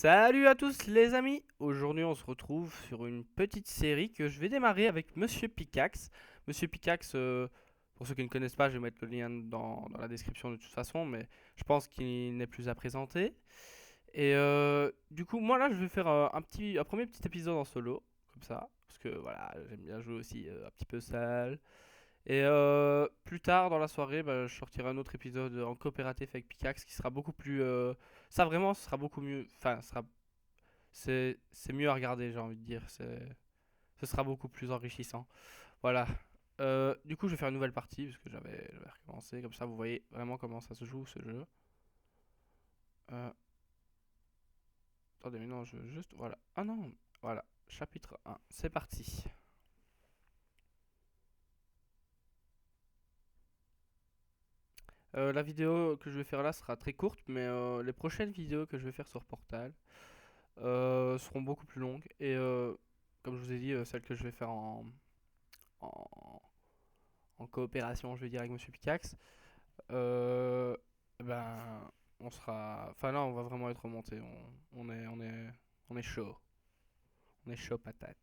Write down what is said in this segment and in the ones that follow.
Salut à tous les amis. Aujourd'hui on se retrouve sur une petite série que je vais démarrer avec Monsieur Pickaxe. Monsieur Pickaxe, pour ceux qui ne connaissent pas, je vais mettre le lien dans la description de toute façon, mais je pense qu'il n'est plus à présenter. Et du coup moi là je vais faire un premier petit épisode en solo, comme ça, parce que voilà, j'aime bien jouer aussi un petit peu seul. Et plus tard dans la soirée, bah, je sortirai un autre épisode en coopératif avec Pickaxe qui sera beaucoup plus... ça vraiment, ce sera beaucoup mieux. Enfin, c'est mieux à regarder, j'ai envie de dire. Ce sera beaucoup plus enrichissant. Voilà. Du coup, je vais faire une nouvelle partie parce que j'avais recommencé. Comme ça, vous voyez vraiment comment ça se joue ce jeu. Attendez, mais non, je veux juste... Voilà. Ah non, voilà. Chapitre 1. C'est parti. La vidéo que je vais faire là sera très courte, mais les prochaines vidéos que je vais faire sur Portal seront beaucoup plus longues. Et comme je vous ai dit, celle que je vais faire en, en coopération, je vais dire, avec Monsieur Pickaxe, ben, on sera... Enfin là, on va vraiment être remonté. On est chaud. On est chaud patate.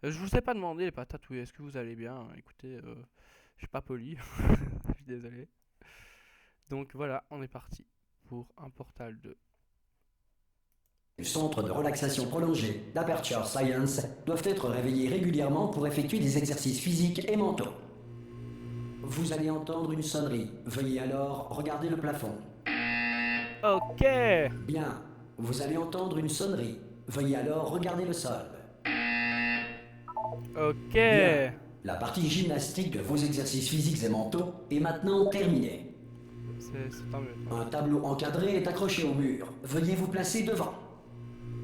Je vous ai pas demandé les patates, oui, est-ce que vous allez bien? Écoutez, je suis pas poli, je suis désolé. Donc voilà, on est parti pour un Portal 2. Les centres de relaxation prolongée d'Aperture Science doivent être réveillés régulièrement pour effectuer des exercices physiques et mentaux. Vous allez entendre une sonnerie. Veuillez alors regarder le plafond. Ok. Bien. Vous allez entendre une sonnerie. Veuillez alors regarder le sol. Ok. Bien. La partie gymnastique de vos exercices physiques et mentaux est maintenant terminée. C'est tant mieux. Un tableau encadré est accroché au mur. Veuillez vous placer devant.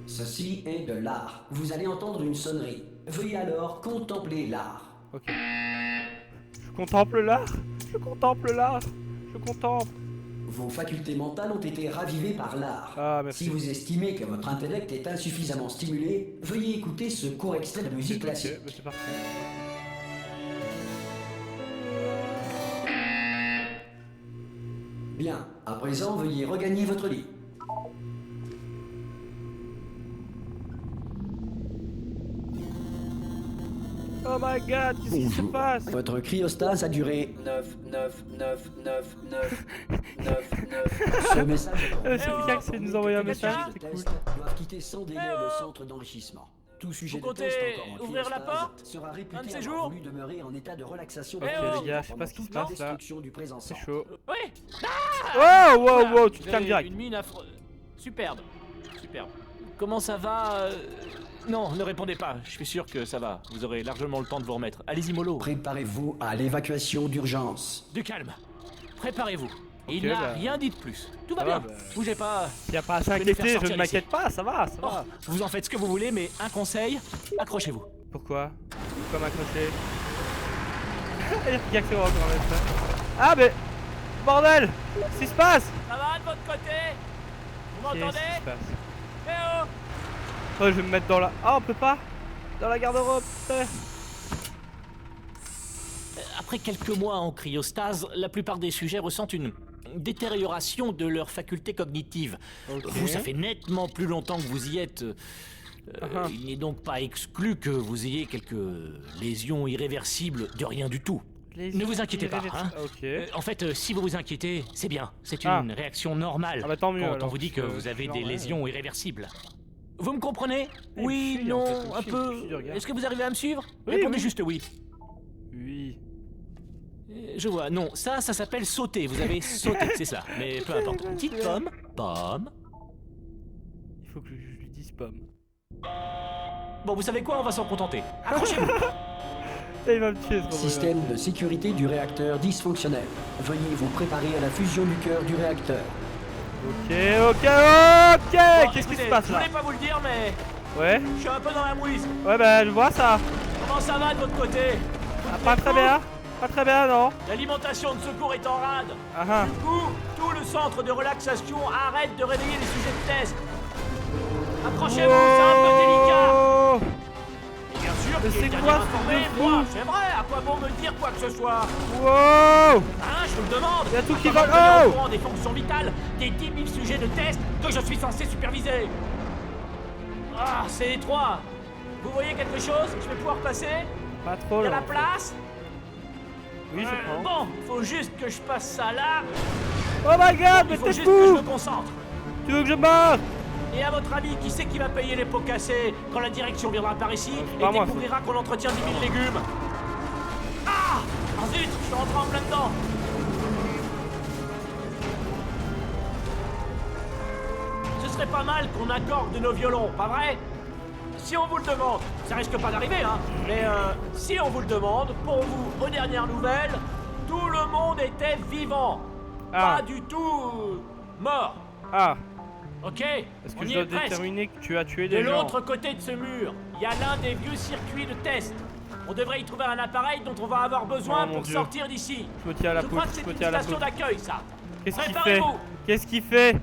Ceci est de l'art. Vous allez entendre une sonnerie. Veuillez alors contempler l'art. Ok. Je contemple l'art. Je contemple l'art. Je contemple. Vos facultés mentales ont été ravivées par l'art. Ah, merci. Si vous estimez que votre intellect est insuffisamment stimulé, veuillez écouter ce court extrait de musique classique. Ok, bah c'est parti. Bien, à présent, veuillez regagner votre lit. Oh my god, qu'est-ce qui se passe? Votre cryostase a duré 9. Ce message C'est Pickaxe qui nous a envoyé un message, Les c'est cool. tests doivent quitter sans délai le centre d'enrichissement. Tout sujet Vous de test comptez encore en ouvrir la cryostase porte sera un de réputé ces avoir jours voulu demeurer en état de relaxation Eh Ok oh les gars, je sais pas ce qui se passe là. destruction du présent C'est centre. chaud. Ouais. Wow, wow, wow, tu te Vous calmes avez direct. une mine affreuse. Superbe. Superbe. Comment ça va Non, ne répondez pas. Je suis sûr que ça va. Vous aurez largement le temps de vous remettre. Allez-y, mollo. Préparez-vous à l'évacuation d'urgence. Du calme. Préparez-vous. Il Ok, n'a bah. rien dit de plus. Tout va Ça bien. va, bah. Bougez pas. S'il y a pas à vais nous faire s'inquiéter, je sortir ne m'inquiète pas, ça va, ça Oh, va. vous en faites ce que vous voulez, mais un conseil, accrochez-vous. Pourquoi? Pourquoi m'accrocher? Il y a Pickaxe qui va encore mettre ça. Ah mais... Bordel! Qu'est-ce qui se passe? Ça va de votre côté Vous Qu'est-ce m'entendez qui se passe? Eh oh Oh, je vais me mettre dans la... Ah, on peut pas? Dans la garde-robe, putain. Après quelques mois en cryostase, la plupart des sujets ressentent une détérioration de leurs facultés cognitives. Ok. Vous, ça fait nettement plus longtemps que vous y êtes. Uh-huh. Il n'est donc pas exclu que vous ayez quelques lésions irréversibles de rien du tout. Ne vous inquiétez pas, hein. Ok. En fait, si vous vous inquiétez, c'est bien. C'est une Ah. réaction normale Ah bah tant mieux, quand on alors, vous dit que parce que vous avez c'est des normal. lésions irréversibles. Vous me comprenez? Eh, Oui, il me suit, non, en fait, il me un suit, il me peu. suit, regarde. Est-ce que vous arrivez à me suivre? Oui, Répondez oui. juste oui. Oui. Je vois, non, ça s'appelle sauter. Vous avez sauté, c'est ça. Mais peu importe. Petite pomme, pomme. Il faut que je lui dise pomme. Bon, vous savez quoi? On va s'en contenter. Accrochez-vous. Et il va me tuer, ce Système de sécurité du réacteur dysfonctionnel. Veuillez vous préparer à la fusion du cœur du réacteur. Ok, ok, ok. Bon, Qu'est-ce qui écoutez, se passe Je là? voulais pas vous le dire, mais Ouais. je suis un peu dans la mouise. Ouais, bah je vois ça. Comment ça va de votre côté? Ah, pas très bien. Pas très bien, non. L'alimentation de secours est en rade. Ah ah. Du coup, tout le centre de relaxation arrête de réveiller les sujets de test. Accrochez-vous, c'est un peu délicat. Oh. Et bien sûr, sûr Mais qu'il est c'est le quoi dernier ce truc informé, de fou? moi. C'est vrai, à quoi bon me dire quoi que ce soit? Wow! Hein, je vous le demande. Y a tout qui Comment va- me tenir Oh au courant des fonctions vitales des 10 000 sujets de test que je suis censé superviser. Ah, c'est étroit. Vous voyez quelque chose? Je vais pouvoir passer? Pas trop Y a là. la place? Oui, je prends. Bon, faut juste que je passe ça là. Oh my god, Il mais faut t'es juste que je fou! me concentre. Tu veux que je meure? Et à votre avis, qui c'est qui va payer les pots cassés quand la direction viendra par ici c'est et pas moi, découvrira qu'on entretient 10 000 légumes? Ah! Ah zut, je suis rentré en plein dedans. Ce serait pas mal qu'on accorde de nos violons, pas vrai? Si on vous le demande, ça risque pas d'arriver, hein, mais si on vous le demande, pour vous, aux dernières nouvelles, tout le monde était vivant. Ah. Pas du tout mort. Ah, Ok? est-ce que On je y dois est presque. déterminer que tu as tué De des gens? l'autre côté de ce mur, il y a l'un des vieux circuits de test. On devrait y trouver un appareil dont on va avoir besoin Oh, mon pour Dieu. sortir d'ici. Je me tiens à la Je crois poutre, que je c'est me une tiens à la station poutre. d'accueil, ça. Qu'est-ce qu'il fait? Préparez-vous. Qu'est-ce qu'il fait?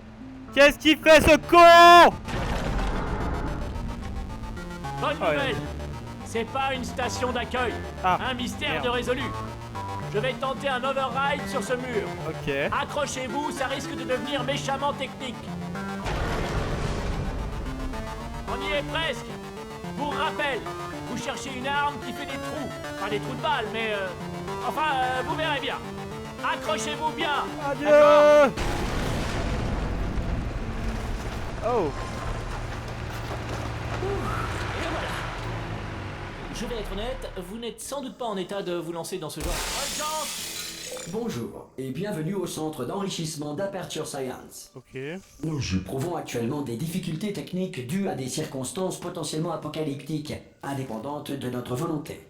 Qu'est-ce qu'il fait ce con? Bonne Oh, nouvelle. C'est pas une station d'accueil. Ah, Un mystère merde. de résolu. Je vais tenter un override sur ce mur. Ok. Accrochez-vous, ça risque de devenir méchamment technique. On y est presque. Pour rappel, vous cherchez une arme qui fait des trous. Pas des trous de balles, mais vous verrez bien. Accrochez-vous bien. Adieu! D'accord. Oh! Et voilà. Je vais être honnête, vous n'êtes sans doute pas en état de vous lancer dans ce genre. Bonne chance. Bonjour et bienvenue au centre d'enrichissement d'Aperture Science. Ok. Nous éprouvons actuellement des difficultés techniques dues à des circonstances potentiellement apocalyptiques, indépendantes de notre volonté.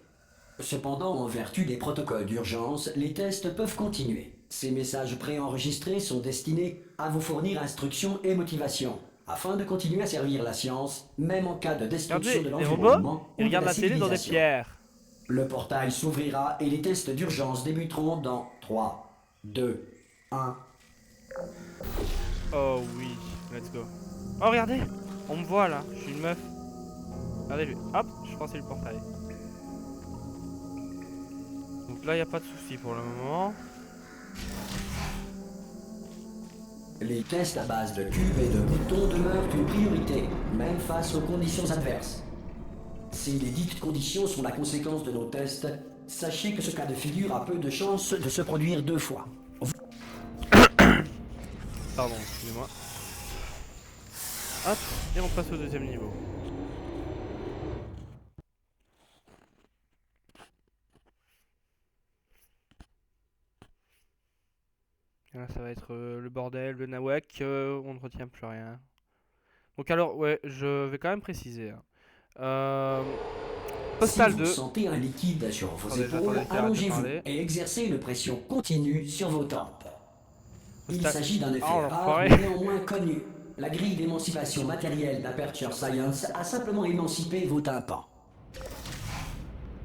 Cependant, en vertu des protocoles d'urgence, les tests peuvent continuer. Ces messages préenregistrés sont destinés à vous fournir instructions et motivation, afin de continuer à servir la science, même en cas de destruction Regardez, de les robots, l'environnement ou ils de regardent la la télé dans des civilisation. pierres. Le portail s'ouvrira et les tests d'urgence débuteront dans 3, 2, 1... Oh oui, let's go. Oh regardez, on me voit là, je suis une meuf. Regardez, hop, je pensais le portail. Donc là, il a pas de souci pour le moment. Les tests à base de cubes et de boutons demeurent une priorité, même face aux conditions adverses. Si les dites conditions sont la conséquence de nos tests, sachez que ce cas de figure a peu de chances de se produire 2 fois. Pardon, excusez-moi. Hop, et on passe au deuxième niveau. Et là, ça va être le bordel, le nawak, on ne retient plus rien. Donc alors, ouais, je vais quand même préciser. Hein. Postal Si 2. vous sentez un liquide sur vos Attendez, épaules, j'attendais de t'arrêter de allongez-vous parler. et exercez une pression continue sur vos tempes. Il Postal- s'agit d'un effet Oh, rare l'enfoiré. mais néanmoins connu. La grille d'émancipation matérielle d'Aperture Science a simplement émancipé vos tympans.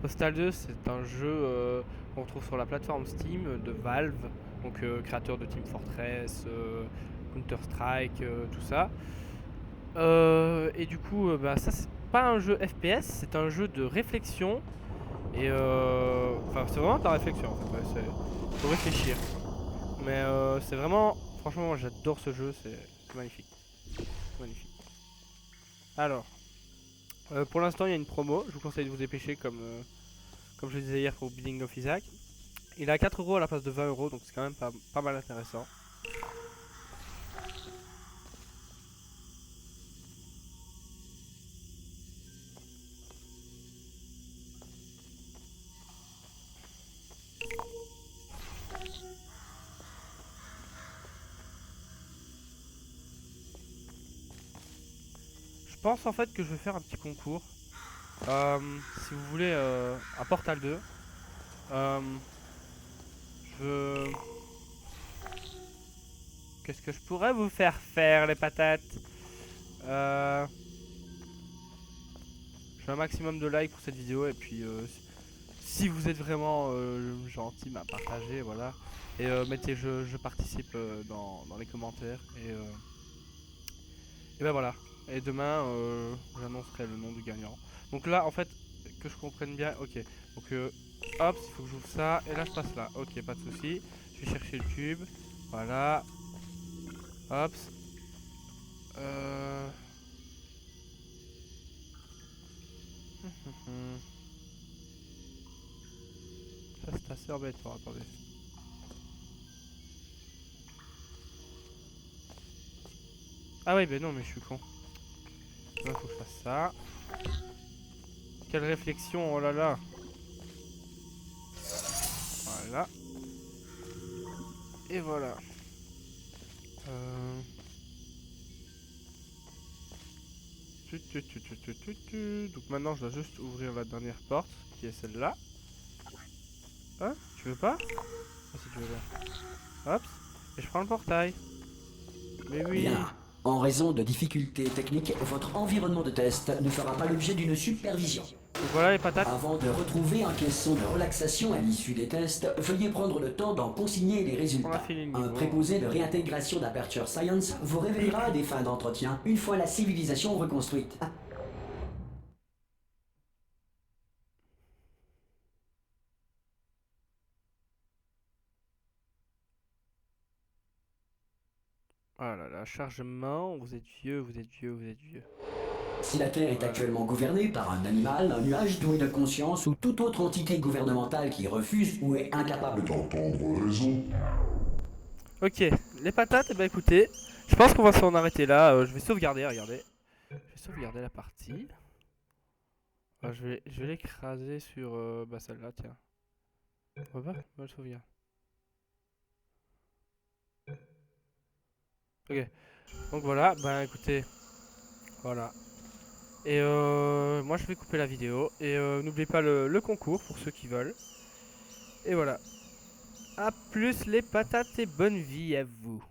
Postal 2, c'est un jeu qu'on retrouve sur la plateforme Steam de Valve, donc créateur de Team Fortress, Counter-Strike, tout ça. Et du coup, bah, ça c'est pas un jeu FPS, c'est un jeu de réflexion. Et enfin, c'est vraiment de la réflexion en fait, ouais, faut réfléchir. Mais c'est vraiment, franchement, moi j'adore ce jeu, c'est magnifique. Magnifique. Alors. Pour l'instant, il y a une promo. Je vous conseille de vous dépêcher, comme je le disais hier pour Bidding of Isaac. Il est à 4 € à la place de 20 €, donc c'est quand même pas mal intéressant. Je pense en fait que je vais faire un petit concours. Si vous voulez un Portal 2, qu'est-ce que je pourrais vous faire les patates? Je fais un maximum de likes pour cette vidéo et puis si vous êtes vraiment gentil, bah, partagez, voilà. Et mettez je participe dans les commentaires et ben voilà. Et demain j'annoncerai le nom du gagnant. Donc là en fait que je comprenne bien. Ok, donc hop, il faut que j'ouvre ça. Et là, je passe là. Ok, pas de souci. Je vais chercher le cube. Voilà. Hop. Euh... Ça, c'est assez embêtant. Attendez. Ah oui, ben non, mais je suis con. Là, faut que je fasse ça. Quelle réflexion, oh là là. Voilà. Et voilà. Donc maintenant, je dois juste ouvrir la dernière porte, qui est celle-là. Hein? Tu veux pas? Ah, si tu veux bien. Hop. Et je prends le portail. Mais oui. Bien. En raison de difficultés techniques, votre environnement de test ne fera pas l'objet d'une supervision. Donc voilà les patates. Avant de retrouver un caisson de relaxation à l'issue des tests, veuillez prendre le temps d'en consigner les On a résultats. fait les Un niveaux. préposé de réintégration d'Aperture Science vous révélera à des fins d'entretien une fois la civilisation reconstruite. Oh là là, chargement. Vous êtes vieux, vous êtes vieux, vous êtes vieux. Si la Terre est actuellement gouvernée par un animal, un nuage doué de conscience ou toute autre entité gouvernementale qui refuse ou est incapable d'entendre raison. Ok, les patates, eh ben écoutez, je pense qu'on va s'en arrêter là. Je vais sauvegarder, regardez. Je vais sauvegarder la partie. Je vais l'écraser sur bah celle-là, tiens. On va le sauvegarder. Ok, donc voilà, bah écoutez, voilà. Et moi je vais couper la vidéo. Et n'oubliez pas le concours pour ceux qui veulent. Et voilà. A plus les patates et bonne vie à vous.